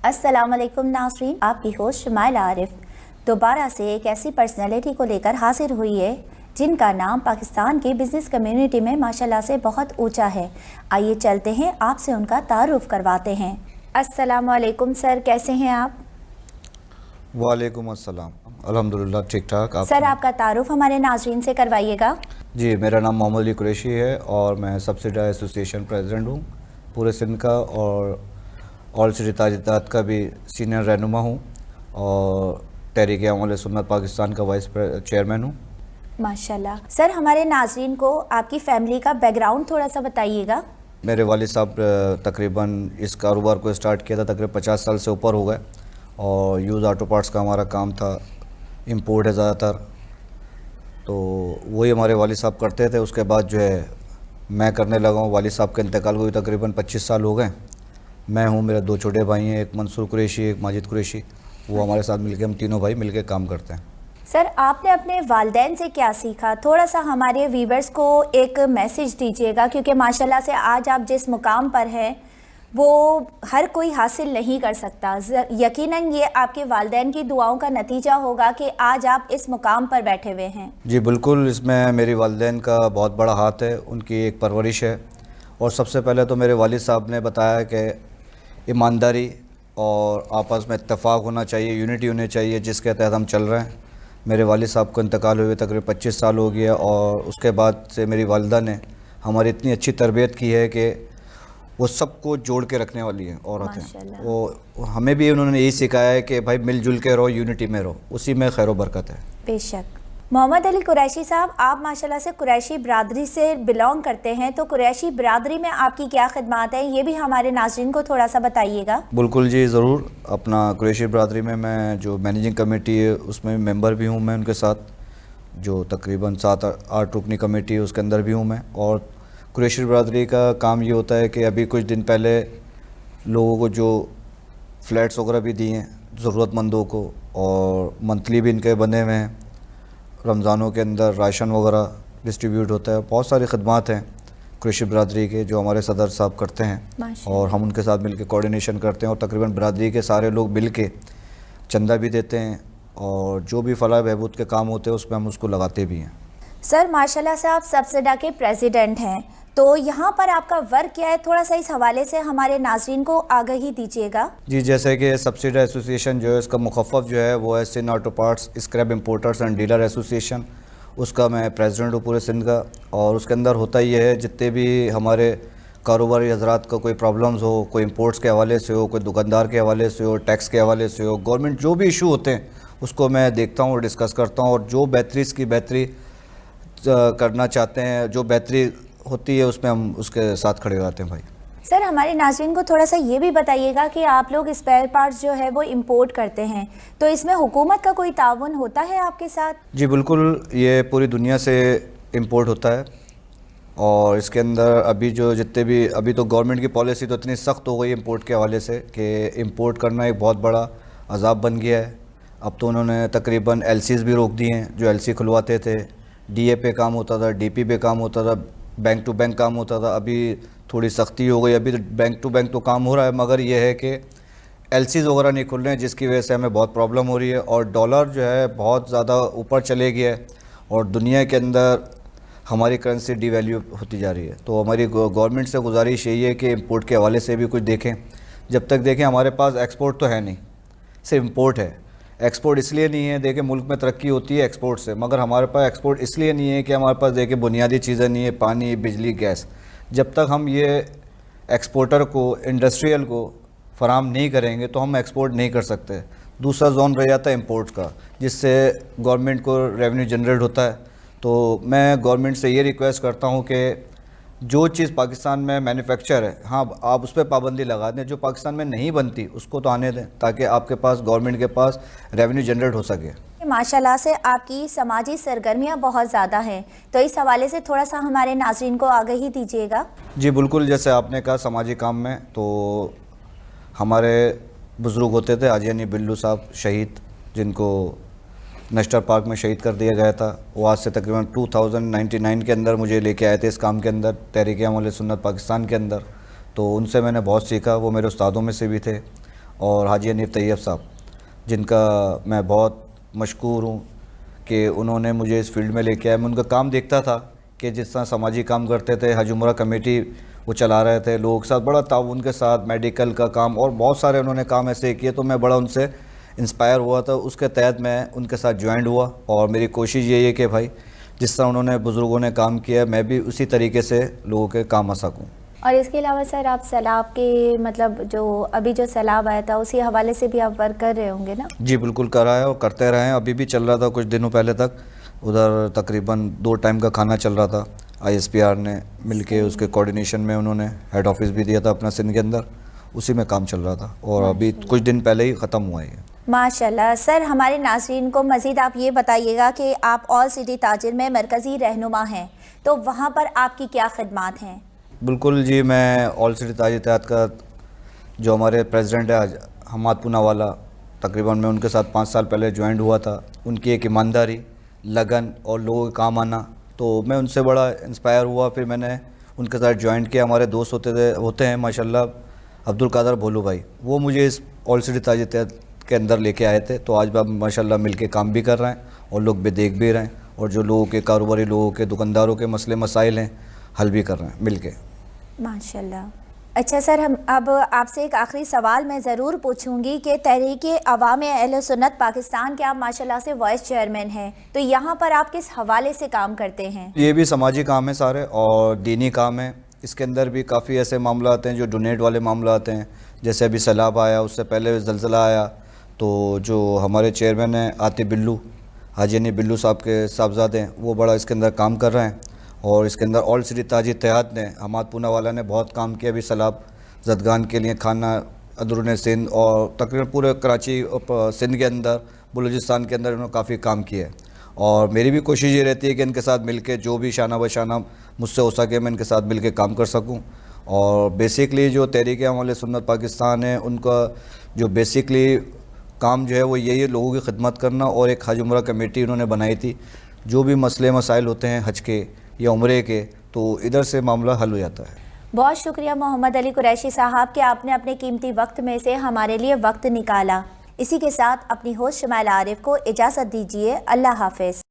السلام علیکم ناظرین، آپ کی ہوسٹ شمائل عارف دوبارہ سے ایک ایسی پرسنالٹی کو لے کر حاضر ہوئی ہے جن کا نام پاکستان کی بزنس کمیونٹی میں ماشاءاللہ سے بہت اونچا ہے۔ آئیے چلتے ہیں، آپ سے ان کا تعارف کرواتے ہیں۔ السلام علیکم سر، کیسے ہیں آپ؟ وعلیکم السلام، الحمدللہ ٹھیک ٹھاک۔ سر آپ کا تعارف ہمارے ناظرین سے کروائیے گا۔ جی، میرا نام محمد علی قریشی ہے اور میں سبسڈی ایسوسیشن پریزیڈنٹ ہوں پورے سندھ کا، اور آل سٹی تاجداد کا بھی سینئر رہنما ہوں، اور تحریک عمل سنت پاکستان کا وائس چیئرمین ہوں۔ ماشاءاللہ سر، ہمارے ناظرین کو آپ کی فیملی کا بیک گراؤنڈ تھوڑا سا بتائیے گا۔ میرے والد صاحب تقریباً اس کاروبار کو اسٹارٹ کیا تھا تقریباً 50 سال سے اوپر ہو گئے، اور یوز آٹو پارٹس کا ہمارا کام تھا، امپورٹ ہے زیادہ تر، تو وہی ہمارے والد صاحب کرتے تھے۔ اس کے بعد جو ہے میں کرنے لگا ہوں۔ والد صاحب کے انتقال کو بھی تقریباً 25 سال ہو گئے۔ میں ہوں، میرے 2 چھوٹے بھائی ہیں، ایک منصور قریشی، ایک ماجد قریشی، وہ ہمارے ساتھ مل کے ہم تینوں بھائی مل کے کام کرتے ہیں۔ سر آپ نے اپنے والدین سے کیا سیکھا؟ تھوڑا سا ہمارے ویورز کو ایک میسیج دیجیے گا، کیونکہ ماشاءاللہ سے آج آپ جس مقام پر ہیں وہ ہر کوئی حاصل نہیں کر سکتا۔ یقیناً یہ آپ کے والدین کی دعاؤں کا نتیجہ ہوگا کہ آج آپ اس مقام پر بیٹھے ہوئے ہیں۔ جی بالکل، اس میں میری والدین کا بہت بڑا ہاتھ ہے، ان کی ایک پرورش ہے۔ اور سب سے پہلے تو میرے والد صاحب نے بتایا کہ ایمانداری اور آپس میں اتفاق ہونا چاہیے، یونٹی ہونی چاہیے، جس کے تحت ہم چل رہے ہیں۔ میرے والد صاحب کو انتقال ہوئے تقریباً 25 سال ہو گیا، اور اس کے بعد سے میری والدہ نے ہماری اتنی اچھی تربیت کی ہے کہ وہ سب کو جوڑ کے رکھنے والی ہیں عورت ہیں۔ وہ ہمیں بھی انہوں نے یہی سکھایا ہے کہ بھائی مل جل کے رہو، یونٹی میں رہو، اسی میں خیر و برکت ہے۔ بے شک۔ محمد علی قریشی صاحب، آپ ماشاءاللہ سے قریشی برادری سے بلانگ کرتے ہیں، تو قریشی برادری میں آپ کی کیا خدمات ہیں، یہ بھی ہمارے ناظرین کو تھوڑا سا بتائیے گا۔ بالکل جی، ضرور۔ اپنا قریشی برادری میں جو مینیجنگ کمیٹی ہے اس میں ممبر بھی ہوں میں ان کے ساتھ، جو تقریباً 7-8 رکنی کمیٹی ہے اس کے اندر بھی ہوں میں۔ اور قریشی برادری کا کام یہ ہوتا ہے کہ ابھی کچھ دن پہلے لوگوں کو جو فلیٹس وغیرہ بھی دی ہیں ضرورت مندوں کو، اور منتھلی بھی ان کے بنے ہوئے ہیں، رمضانوں کے اندر راشن وغیرہ ڈسٹریبیوٹ ہوتا ہے۔ بہت ساری خدمات ہیں قریشی برادری کے جو ہمارے صدر صاحب کرتے ہیں، اور ہم ان کے ساتھ مل کے کوارڈینیشن کرتے ہیں، اور تقریباً برادری کے سارے لوگ مل کے چندہ بھی دیتے ہیں، اور جو بھی فلاح بہبود کے کام ہوتے ہیں اس میں ہم اس کو لگاتے بھی ہیں۔ سر ماشاءاللہ سے آپ سبسڈا کے پریزیڈنٹ ہیں، تو یہاں پر آپ کا ورک کیا ہے، تھوڑا سا اس حوالے سے ہمارے ناظرین کو آگاہی دیجیے گا۔ جی، جیسے کہ سبسڈی ایسوسیشن جو ہے اس کا مخفف جو ہے وہ ہے Sindh auto parts scrap importers and dealer association, اس کا میں پریزیڈنٹ ہوں پورے سندھ کا۔ اور اس کے اندر ہوتا یہ ہے جتنے بھی ہمارے کاروباری حضرات کا کوئی پرابلمز ہو، کوئی امپورٹس کے حوالے سے ہو، کوئی دکاندار کے حوالے سے ہو، ٹیکس کے حوالے سے ہو، گورنمنٹ جو بھی ایشو ہوتے ہیں اس کو میں دیکھتا ہوں اور ڈسکس کرتا ہوں، اور جو بہتری اس کی بہتری کرنا چاہتے ہیں، جو بہتری ہوتی ہے اس میں ہم اس کے ساتھ کھڑے ہوتے ہیں۔ بھائی سر ہمارے ناظرین کو تھوڑا سا یہ بھی بتائیے گا کہ آپ لوگ اسپیئر پارٹس جو ہے وہ امپورٹ کرتے ہیں، تو اس میں حکومت کا کوئی تعاون ہوتا ہے آپ کے ساتھ؟ جی بالکل، یہ پوری دنیا سے امپورٹ ہوتا ہے، اور اس کے اندر ابھی جو جتنے بھی ابھی تو گورنمنٹ کی پالیسی تو اتنی سخت ہو گئی امپورٹ کے حوالے سے کہ امپورٹ کرنا ایک بہت بڑا عذاب بن گیا ہے۔ اب تو انہوں نے تقریباً ایل سیز بھی روک دی ہیں، جو ایل سی کھلواتے تھے، ڈی اے پہ کام ہوتا تھا، ڈی پی پہ کام ہوتا تھا، بینک ٹو بینک کام ہوتا تھا، ابھی تھوڑی سختی ہو گئی۔ ابھی بینک ٹو بینک تو کام ہو رہا ہے، مگر یہ ہے کہ ایل سیز وغیرہ نہیں کھل رہے ہیں، جس کی وجہ سے ہمیں بہت پرابلم ہو رہی ہے، اور ڈالر جو ہے بہت زیادہ اوپر چلے گیا ہے، اور دنیا کے اندر ہماری کرنسی ڈی ویلیو ہوتی جا رہی ہے۔ تو ہماری گورنمنٹ سے گزارش یہی ہے کہ امپورٹ کے حوالے سے بھی کچھ دیکھیں۔ جب تک دیکھیں ہمارے پاس ایکسپورٹ تو ہے نہیں، صرف امپورٹ ہے۔ ایکسپورٹ اس لیے نہیں ہے، دیکھیں ملک میں ترقی ہوتی ہے ایکسپورٹ سے، مگر ہمارے پاس ایکسپورٹ اس لیے نہیں ہے کہ ہمارے پاس دیکھیں بنیادی چیزیں نہیں ہیں، پانی، بجلی، گیس۔ جب تک ہم یہ ایکسپورٹر کو، انڈسٹریل کو فراہم نہیں کریں گے تو ہم ایکسپورٹ نہیں کر سکتے۔ دوسرا زون رہ جاتا ہے امپورٹ کا، جس سے گورنمنٹ کو ریونیو جنریٹ ہوتا ہے۔ تو میں گورنمنٹ سے یہ ریکویسٹ کرتا ہوں کہ جو چیز پاکستان میں مینوفیکچر ہے، ہاں آپ اس پہ پابندی لگا دیں، جو پاکستان میں نہیں بنتی اس کو تو آنے دیں، تاکہ آپ کے پاس گورنمنٹ کے پاس ریونیو جنریٹ ہو سکے۔ ماشاءاللہ سے آپ کی سماجی سرگرمیاں بہت زیادہ ہیں، تو اس حوالے سے تھوڑا سا ہمارے ناظرین کو آگاہی دیجیے گا۔ جی بالکل، جیسے آپ نے کہا سماجی کام میں، تو ہمارے بزرگ ہوتے تھے حاجی بلو صاحب شہید، جن کو نیشنل پارک میں شہید کر دیا گیا تھا۔ وہ آج سے تقریباً 2099 کے اندر مجھے لے کے آئے تھے اس کام کے اندر، تحریک عمل سنت پاکستان کے اندر۔ تو ان سے میں نے بہت سیکھا، وہ میرے استادوں میں سے بھی تھے، اور حاجی حنیف طیب صاحب، جن کا میں بہت مشکور ہوں کہ انہوں نے مجھے اس فیلڈ میں لے کے آیا. میں ان کا کام دیکھتا تھا کہ جس طرح سماجی کام کرتے تھے، حج عمرہ کمیٹی وہ چلا رہے تھے، لوگوں کے ساتھ بڑا تعاون کے ساتھ، میڈیکل کا کام اور بہت سارے انہوں نے کام ایسے کیے. تو میں بڑا ان سے انسپائر ہوا تھا. اس کے تحت میں ان کے ساتھ جوائنڈ ہوا، اور میری کوشش یہی ہے کہ بھائی جس طرح انہوں نے بزرگوں نے کام کیا ہے، میں بھی اسی طریقے سے لوگوں کے کام آ سکوں. اور اس کے علاوہ سر آپ سیلاب کے مطلب جو ابھی جو سیلاب آیا تھا اسی حوالے سے بھی آپ ورک کر رہے ہوں گے نا؟ جی بالکل کر رہا ہے اور کرتے رہے ہیں. ابھی بھی چل رہا تھا کچھ دنوں پہلے تک، ادھر تقریباً 2 ٹائم کا کھانا چل رہا تھا. ISPR نے مل کے اس کے کوارڈینیشن میں انہوں نے ہیڈ آفس بھی دیا تھا اپنا سندھ کے اندر، اسی میں کام چل رہا تھا اور ابھی کچھ دن پہلے ہی ختم ہوا ہے. ماشاءاللہ. سر ہمارے ناظرین کو مزید آپ یہ بتائیے گا کہ آپ آل سٹی تاجر میں مرکزی رہنما ہیں، تو وہاں پر آپ کی کیا خدمات ہیں؟ بالکل جی، میں آل سٹی تاجر اتحاد کا جو ہمارے پریزیڈنٹ ہے حماد پوناوالا، تقریباً میں ان کے ساتھ 5 سال پہلے جوائنڈ ہوا تھا. ان کی ایک ایمانداری، لگن اور لوگوں کے کام آنا، تو میں ان سے بڑا انسپائر ہوا. پھر میں نے ان کے ساتھ جوائنٹ کیا. ہمارے دوست ہوتے ہیں ماشاءاللہ عبدالقادر بھولو بھائی، وہ مجھے اس آل سٹی تاجر اتحاد کے اندر لے کے آئے تھے. تو آج ہم ماشاءاللہ مل کے کام بھی کر رہے ہیں اور لوگ بھی دیکھ بھی رہے ہیں، اور جو لوگوں کے کاروباری لوگوں کے دکانداروں کے مسئلے مسائل ہیں حل بھی کر رہے ہیں مل کے. ماشاءاللہ. اچھا سر، ہم اب آپ سے ایک آخری سوال میں ضرور پوچھوں گی کہ تحریک عوام اہل سنت پاکستان کے آپ ماشاءاللہ سے وائس چیئرمین ہیں، تو یہاں پر آپ کس حوالے سے کام کرتے ہیں؟ یہ بھی سماجی کام ہے سارے اور دینی کام ہے. اس کے اندر بھی کافی ایسے معاملات ہیں جو ڈونیٹ والے معاملات ہیں، جیسے ابھی سیلاب آیا، اس سے پہلے زلزلہ آیا، تو جو ہمارے چیئرمین ہیں عاطف بلو، حاجی حنیف بلو صاحب کے صاحبزادے ہیں، وہ بڑا اس کے اندر کام کر رہے ہیں. اور اس کے اندر آل سٹی تاجر اتحاد نے، حماد پوناوالا نے بہت کام کیا ابھی سیلاب زدگان کے لیے، کھانا اندرون سندھ اور تقریباً پورے کراچی سندھ کے اندر، بلوچستان کے اندر انہوں نے کافی کام کیا ہے. اور میری بھی کوشش یہ رہتی ہے کہ ان کے ساتھ مل کے جو بھی شانہ بشانہ مجھ سے ہو سکے میں ان کے ساتھ مل کے کام کر سکوں. اور بیسکلی جو تحریک عوام سنت پاکستان ہے، ان کا جو بیسکلی کام جو ہے وہ یہی ہے، لوگوں کی خدمت کرنا. اور ایک حج عمرہ کمیٹی انہوں نے بنائی تھی، جو بھی مسئلے مسائل ہوتے ہیں حج کے یا عمرے کے، تو ادھر سے معاملہ حل ہو جاتا ہے. بہت شکریہ محمد علی قریشی صاحب کہ آپ نے اپنے قیمتی وقت میں سے ہمارے لیے وقت نکالا. اسی کے ساتھ اپنی ہوسٹ شمائلہ عارف کو اجازت دیجیے. اللہ حافظ.